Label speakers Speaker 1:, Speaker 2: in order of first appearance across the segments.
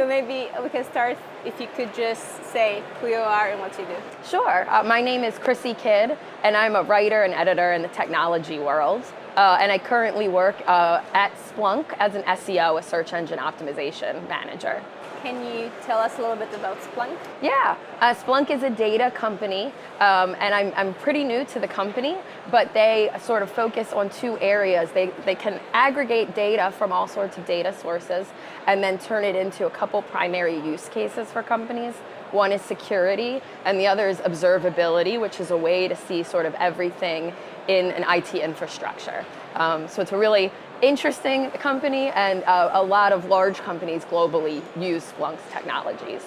Speaker 1: So maybe we can start if you could just say who you are and what you do.
Speaker 2: Sure. My name is Chrissy Kidd, and I'm a writer and editor in the technology world. And I currently work at Splunk as an SEO, a search engine optimization manager.
Speaker 1: Can you tell us a little bit about Splunk?
Speaker 2: Yeah, Splunk is a data company, and I'm pretty new to the company, but they sort of focus on two areas. They can aggregate data from all sorts of data sources and then turn it into a couple primary use cases for companies. One is security, and the other is observability, which is a way to see sort of everything in an IT infrastructure. So it's a really interesting company, and a lot of large companies globally use Splunk's technologies.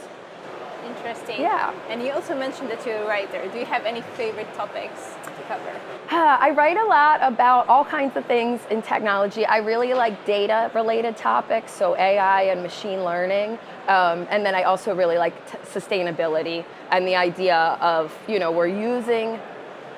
Speaker 1: Interesting.
Speaker 2: Yeah.
Speaker 1: And you also mentioned that you're a writer. Do you have any favorite topics to cover?
Speaker 2: I write a lot about all kinds of things in technology. I really like data-related topics, so AI and machine learning. And then I also really like sustainability and the idea of, we're using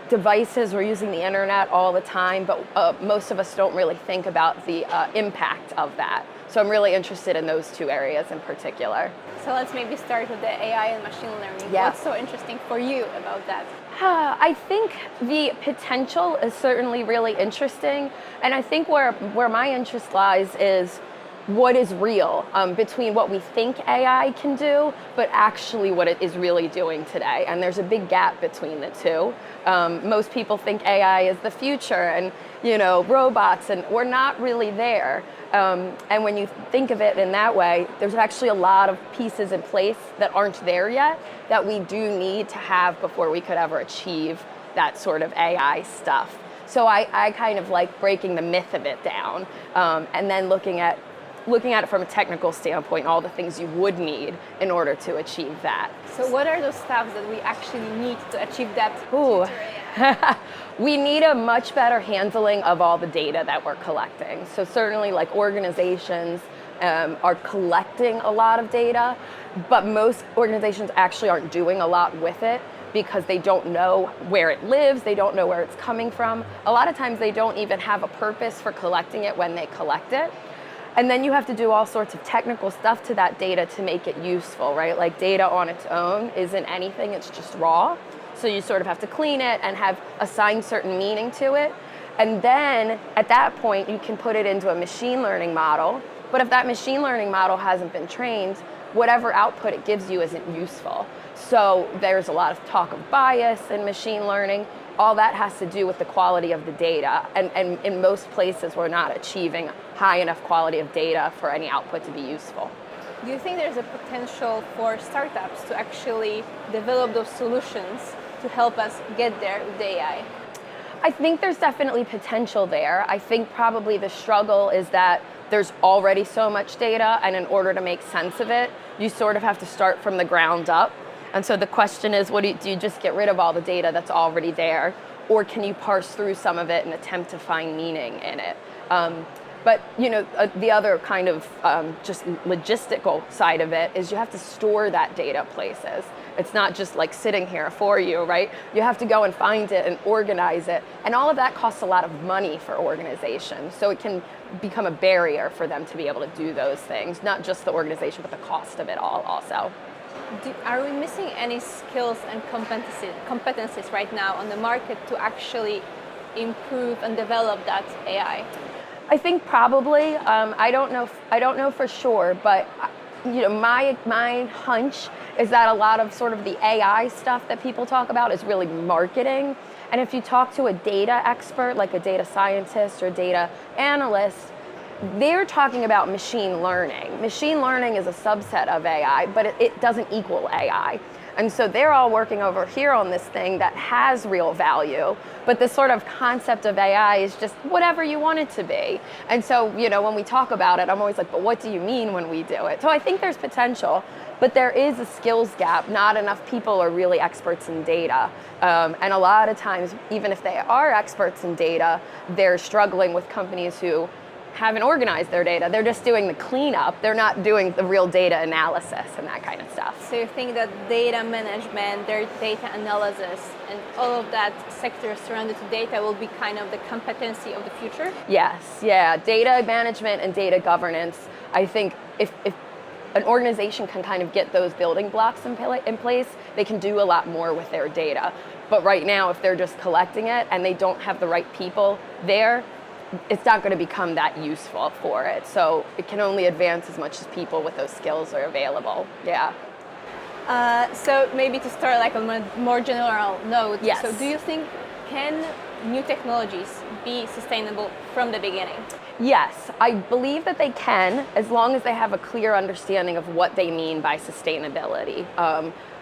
Speaker 2: devices, we're using the internet all the time, but most of us don't really think about the impact of that. So I'm really interested in those two areas in particular.
Speaker 1: So let's maybe start with the AI and machine learning.
Speaker 2: Yeah.
Speaker 1: What's so interesting for you about that?
Speaker 2: I think the potential is certainly really interesting, and I think where my interest lies is what is real between what we think AI can do, but actually what it is really doing today. And there's a big gap between the two. Most people think AI is the future and robots, and we're not really there. And when you think of it in that way, there's actually a lot of pieces in place that aren't there yet that we do need to have before we could ever achieve that sort of AI stuff. So I kind of like breaking the myth of it down, and then looking at it from a technical standpoint, all the things you would need in order to achieve that.
Speaker 1: So what are those steps that we actually need to achieve that?
Speaker 2: Ooh. We need a much better handling of all the data that we're collecting. So certainly like organizations are collecting a lot of data, but most organizations actually aren't doing a lot with it because they don't know where it lives, they don't know where it's coming from. A lot of times they don't even have a purpose for collecting it when they collect it. And then you have to do all sorts of technical stuff to that data to make it useful, right? Like data on its own isn't anything, it's just raw. So you sort of have to clean it and assign certain meaning to it. And then at that point, you can put it into a machine learning model. But if that machine learning model hasn't been trained, whatever output it gives you isn't useful. So there's a lot of talk of bias in machine learning. All that has to do with the quality of the data. And in most places, we're not achieving high enough quality of data for any output to be useful.
Speaker 1: Do you think there's a potential for startups to actually develop those solutions to help us get there with the AI?
Speaker 2: I think there's definitely potential there. I think probably the struggle is that there's already so much data, and in order to make sense of it, you sort of have to start from the ground up. And so the question is, do you just get rid of all the data that's already there, or can you parse through some of it and attempt to find meaning in it? But the other kind of just logistical side of it is you have to store that data places. It's not just like sitting here for you, right? You have to go and find it and organize it. And all of that costs a lot of money for organizations. So it can become a barrier for them to be able to do those things, not just the organization, but the cost of it all also.
Speaker 1: Are we missing any skills and competencies right now on the market to actually improve and develop that AI?
Speaker 2: I think probably. I don't know for sure, but my hunch is that a lot of sort of the AI stuff that people talk about is really marketing. And if you talk to a data expert, like a data scientist or data analyst, they're talking about machine learning. Machine learning is a subset of AI, but it doesn't equal AI. And so they're all working over here on this thing that has real value, but this sort of concept of AI is just whatever you want it to be. And so, when we talk about it, I'm always like, but what do you mean when we do it? So I think there's potential, but there is a skills gap. Not enough people are really experts in data. And a lot of times, even if they are experts in data, they're struggling with companies who haven't organized their data. They're just doing the cleanup. They're not doing the real data analysis and that kind of stuff.
Speaker 1: So you think that data management, their data analysis, and all of that sector surrounded to data will be kind of the competency of the future?
Speaker 2: Yes, yeah. Data management and data governance. I think if an organization can kind of get those building blocks in place, they can do a lot more with their data. But right now, if they're just collecting it and they don't have the right people there, it's not going to become that useful for it. So it can only advance as much as people with those skills are available. Yeah.
Speaker 1: So maybe to start like on a more general note,
Speaker 2: Yes.
Speaker 1: so do you think can new technologies be sustainable from the beginning?
Speaker 2: Yes, I believe that they can, as long as they have a clear understanding of what they mean by sustainability.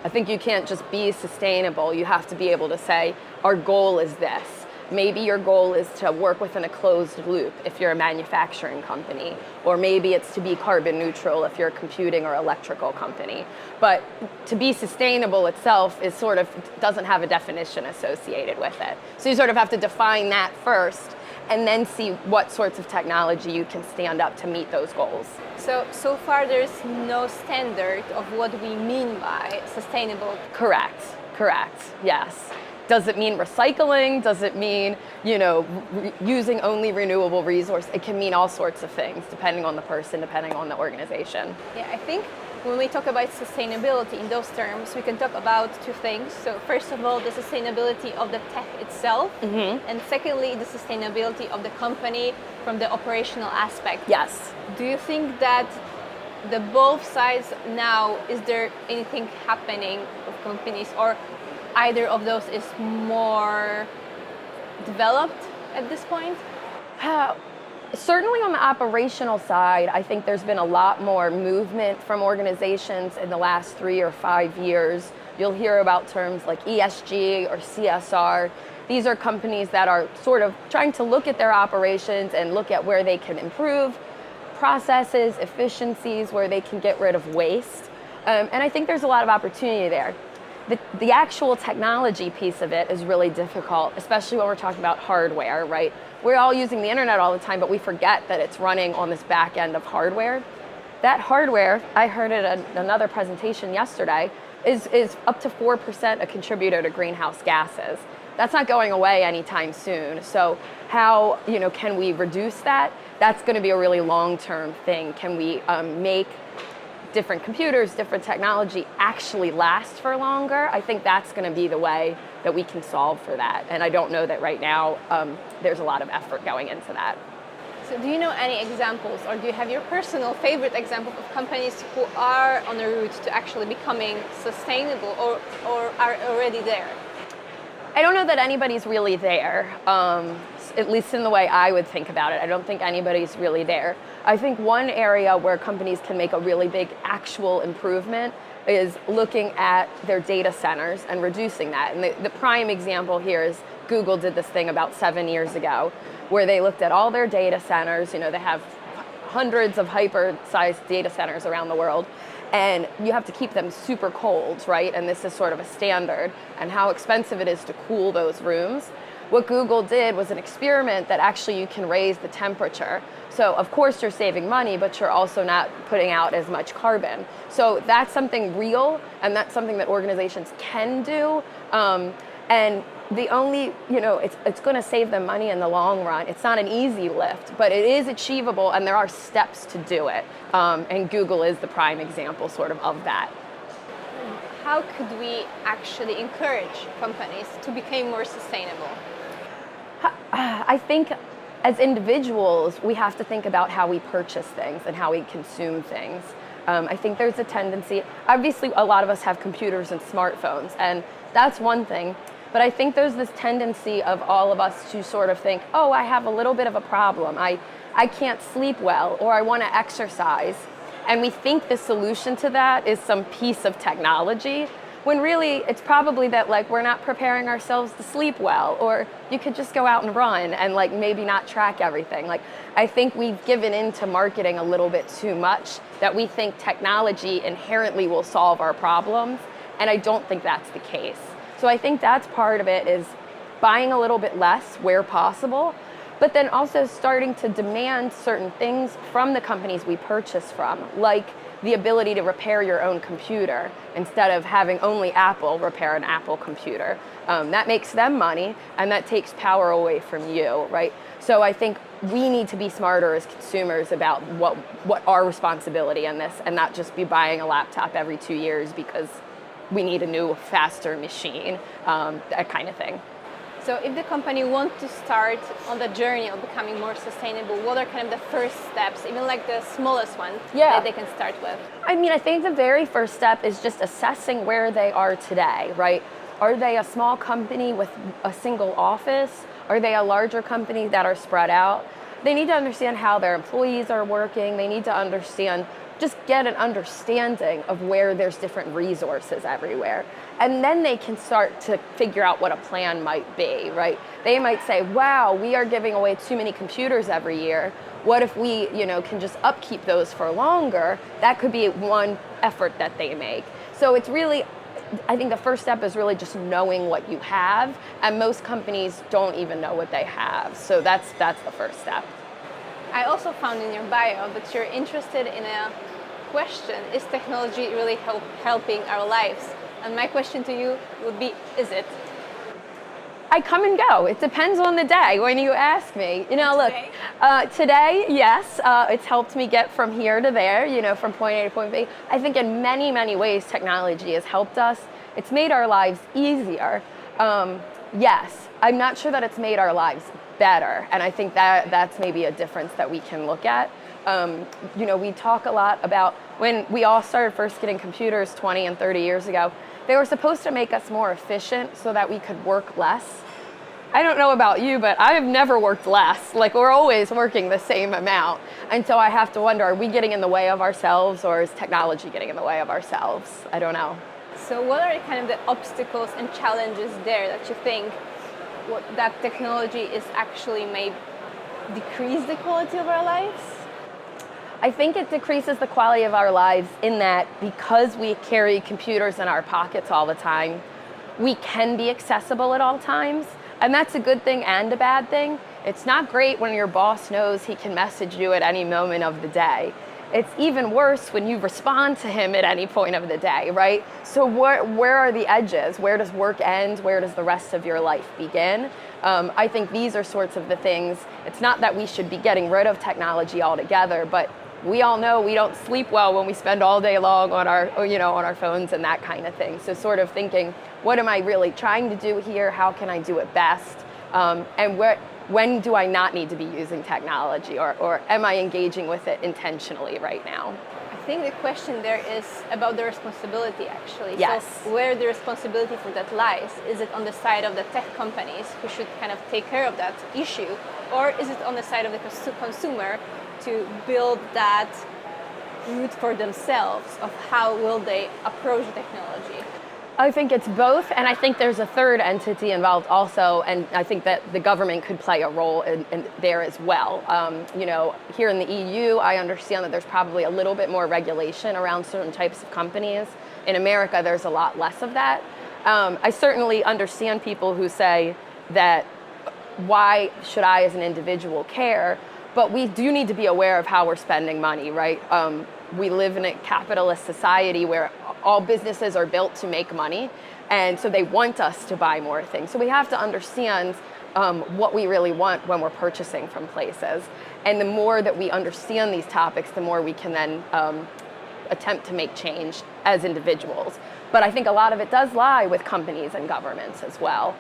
Speaker 2: I think you can't just be sustainable. You have to be able to say, our goal is this. Maybe your goal is to work within a closed loop if you're a manufacturing company, or maybe it's to be carbon neutral if you're a computing or electrical company. But to be sustainable itself is sort of doesn't have a definition associated with it. So you sort of have to define that first and then see what sorts of technology you can stand up to meet those goals.
Speaker 1: So far there's no standard of what we mean by sustainable.
Speaker 2: Correct, yes. Does it mean recycling? Does it mean, using only renewable resource? It can mean all sorts of things, depending on the person, depending on the organization.
Speaker 1: Yeah, I think when we talk about sustainability in those terms, we can talk about two things. So first of all, the sustainability of the tech itself, and secondly, the sustainability of the company from the operational aspect.
Speaker 2: Yes.
Speaker 1: Do you think that the both sides now, is there anything happening with companies, or either of those is more developed at this point?
Speaker 2: Certainly on the operational side, I think there's been a lot more movement from organizations in the last 3 or 5 years. You'll hear about terms like ESG or CSR. These are companies that are sort of trying to look at their operations and look at where they can improve processes, efficiencies, where they can get rid of waste. And I think there's a lot of opportunity there. The actual technology piece of it is really difficult, especially when we're talking about hardware, right? We're all using the internet all the time, but we forget that it's running on this back end of hardware. That hardware, I heard it at another presentation yesterday, is up to 4% a contributor to greenhouse gases. That's not going away anytime soon. So how can we reduce that? That's going to be a really long-term thing. Can we make different computers, different technology actually last for longer? I think that's going to be the way that we can solve for that. And I don't know that right now there's a lot of effort going into that.
Speaker 1: So do you know any examples, or do you have your personal favorite example of companies who are on the route to actually becoming sustainable or are already there?
Speaker 2: I don't know that anybody's really there, at least in the way I would think about it. I don't think anybody's really there. I think one area where companies can make a really big actual improvement is looking at their data centers and reducing that. And the prime example here is Google did this thing about 7 years ago, where they looked at all their data centers. They have hundreds of hyper-sized data centers around the world, and you have to keep them super cold, right? And this is sort of a standard, and how expensive it is to cool those rooms. What Google did was an experiment that actually you can raise the temperature. So of course you're saving money, but you're also not putting out as much carbon. So that's something real, and that's something that organizations can do. And the only, it's going to save them money in the long run. It's not an easy lift, but it is achievable, and there are steps to do it. And Google is the prime example sort of that.
Speaker 1: How could we actually encourage companies to become more sustainable?
Speaker 2: I think as individuals, we have to think about how we purchase things and how we consume things. I think there's a tendency, obviously a lot of us have computers and smartphones, and that's one thing. But I think there's this tendency of all of us to sort of think, oh, I have a little bit of a problem. I can't sleep well, or I want to exercise. And we think the solution to that is some piece of technology, when really it's probably that we're not preparing ourselves to sleep well, or you could just go out and run and maybe not track everything. I think we've given into marketing a little bit too much, that we think technology inherently will solve our problems, and I don't think that's the case. So I think that's part of it, is buying a little bit less where possible, but then also starting to demand certain things from the companies we purchase from, like the ability to repair your own computer instead of having only Apple repair an Apple computer. That makes them money, and that takes power away from you, right? So I think we need to be smarter as consumers about what our responsibility in this, and not just be buying a laptop every 2 years because we need a new, faster machine, that kind of thing.
Speaker 1: So if the company wants to start on the journey of becoming more sustainable, what are kind of the first steps, even like the smallest one, that they can start with?
Speaker 2: I mean, I think the very first step is just assessing where they are today, right? Are they a small company with a single office? Are they a larger company that are spread out? They need to understand how their employees are working. They need to understand, just get an understanding of where there's different resources everywhere. And then they can start to figure out what a plan might be, right? They might say, wow, we are giving away too many computers every year. What if we, can just upkeep those for longer? That could be one effort that they make. So it's really, I think the first step is really just knowing what you have, and most companies don't even know what they have. So that's the first step.
Speaker 1: I also found in your bio that you're interested in a question, is technology really helping our lives? And my question to you would be, is it?
Speaker 2: I come and go. It depends on the day when you ask me.
Speaker 1: Today?
Speaker 2: Look, today, yes, it's helped me get from here to there, from point A to point B. I think in many, many ways, technology has helped us. It's made our lives easier. Yes, I'm not sure that it's made our lives better. And I think that's maybe a difference that we can look at. We talk a lot about when we all started first getting computers 20 and 30 years ago, they were supposed to make us more efficient so that we could work less. I don't know about you, but I've never worked less. Like, we're always working the same amount. And so I have to wonder, are we getting in the way of ourselves, or is technology getting in the way of ourselves? I don't know.
Speaker 1: So what are kind of the obstacles and challenges there that you think that technology is actually may decrease the quality of our lives?
Speaker 2: I think it decreases the quality of our lives in that because we carry computers in our pockets all the time, we can be accessible at all times. And that's a good thing and a bad thing. It's not great when your boss knows he can message you at any moment of the day. It's even worse when you respond to him at any point of the day, right? So where are the edges? Where does work end? Where does the rest of your life begin? I think these are sorts of the things. It's not that we should be getting rid of technology altogether, but we all know we don't sleep well when we spend all day long on our phones and that kind of thing. So sort of thinking, what am I really trying to do here? How can I do it best? And when do I not need to be using technology, or am I engaging with it intentionally right now?
Speaker 1: I think the question there is about the responsibility, actually.
Speaker 2: Yes.
Speaker 1: So where the responsibility for that lies? Is it on the side of the tech companies who should kind of take care of that issue, or is it on the side of the consumer to build that route for themselves of how will they approach technology?
Speaker 2: I think it's both, and I think there's a third entity involved also, and I think that the government could play a role in there as well. Here in the EU, I understand that there's probably a little bit more regulation around certain types of companies. In America, there's a lot less of that. I certainly understand people who say that, why should I as an individual care? But we do need to be aware of how we're spending money, right? We live in a capitalist society where all businesses are built to make money, and so they want us to buy more things. So we have to understand what we really want when we're purchasing from places. And the more that we understand these topics, the more we can then attempt to make change as individuals. But I think a lot of it does lie with companies and governments as well.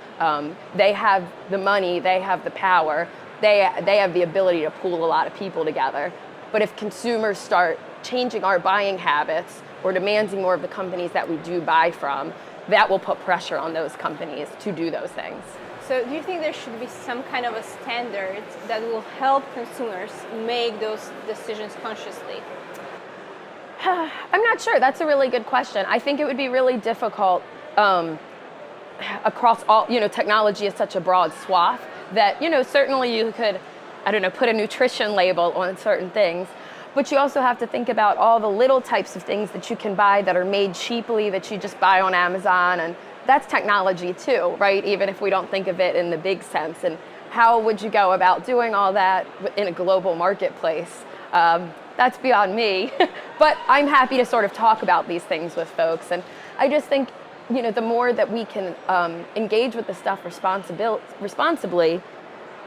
Speaker 2: They have the money, they have the power, they have the ability to pool a lot of people together. But if consumers start changing our buying habits or demanding more of the companies that we do buy from, that will put pressure on those companies to do those things.
Speaker 1: So do you think there should be some kind of a standard that will help consumers make those decisions consciously?
Speaker 2: I'm not sure. That's a really good question. I think it would be really difficult across all, technology is such a broad swath that, certainly you could, put a nutrition label on certain things, but you also have to think about all the little types of things that you can buy that are made cheaply that you just buy on Amazon, and that's technology too, right? Even if we don't think of it in the big sense. And how would you go about doing all that in a global marketplace? That's beyond me, but I'm happy to sort of talk about these things with folks. And I just think, the more that we can engage with the stuff responsibly,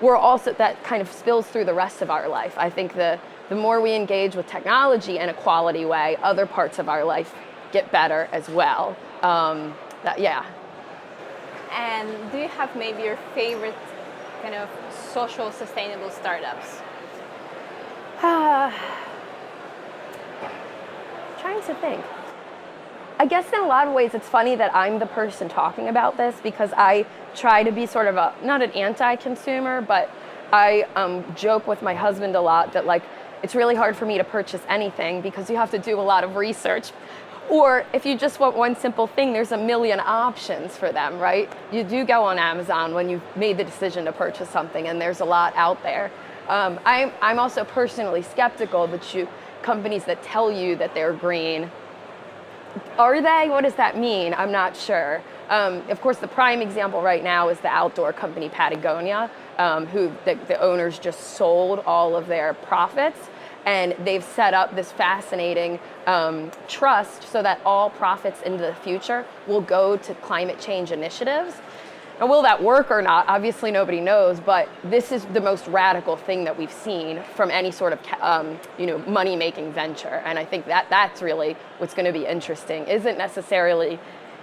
Speaker 2: we're also, that kind of spills through the rest of our life. I think the more we engage with technology in a quality way, other parts of our life get better as well. Yeah.
Speaker 1: And do you have maybe your favorite kind of social sustainable startups?
Speaker 2: Trying to think. I guess in a lot of ways it's funny that I'm the person talking about this, because I try to be sort of not an anti-consumer, but I joke with my husband a lot that like it's really hard for me to purchase anything because you have to do a lot of research. Or if you just want one simple thing, there's a million options for them, right? You do go on Amazon when you've made the decision to purchase something, and there's a lot out there. I'm also personally skeptical that companies that tell you that they're green, are they? What does that mean? I'm not sure. Of course, the prime example right now is the outdoor company Patagonia, who the owners just sold all of their profits. And they've set up this fascinating trust so that all profits into the future will go to climate change initiatives. Now, will that work or not? Obviously, nobody knows, but this is the most radical thing that we've seen from any sort of money-making venture. And I think that's really what's going to be interesting. Isn't necessarily,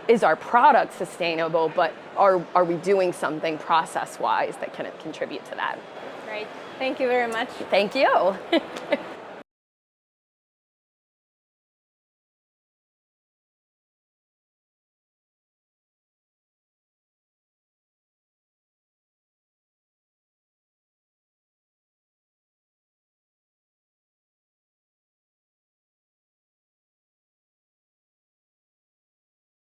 Speaker 2: is our product sustainable, but are we doing something process-wise that can contribute to that?
Speaker 1: Great. Thank you very much.
Speaker 2: Thank you.